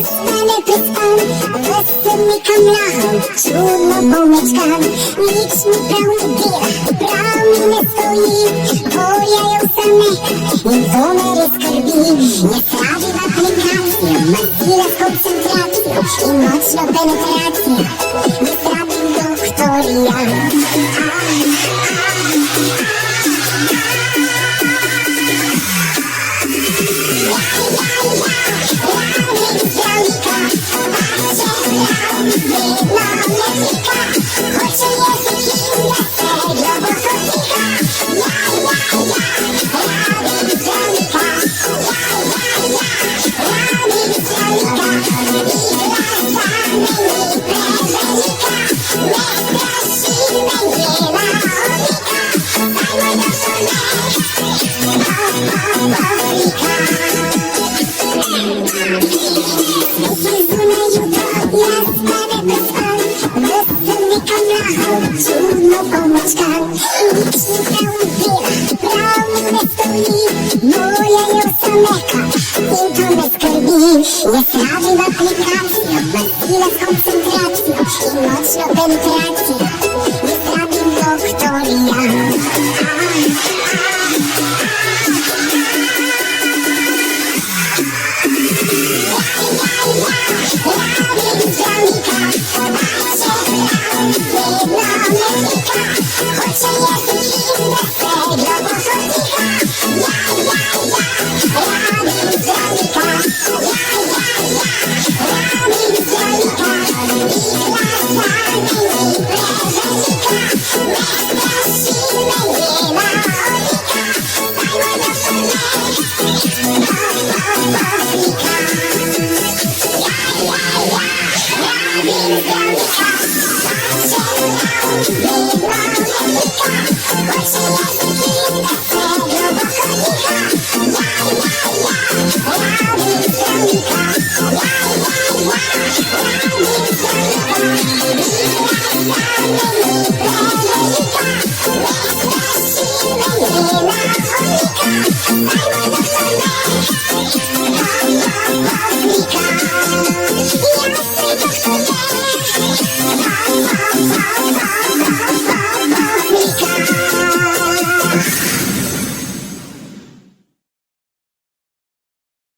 stanę wyspą, wesprymikam lachą, czudno pomyczkam. Nic mi pełny bier, bramine stoi, bojają sameka, intomery skrbi. Nie sprawi w aplikację, ma chwilę z koncentracją i mocno penetrację. Nie sprawi doktoria. Trudno pomyczkam, nic mi pełny bier, bramine stoi, bojają sameka, intomy skrbi. Nie sprawi w aplikację, ma chwilę z koncentracją i mocno penetrację. Nie sprawi doktoria. Yeah.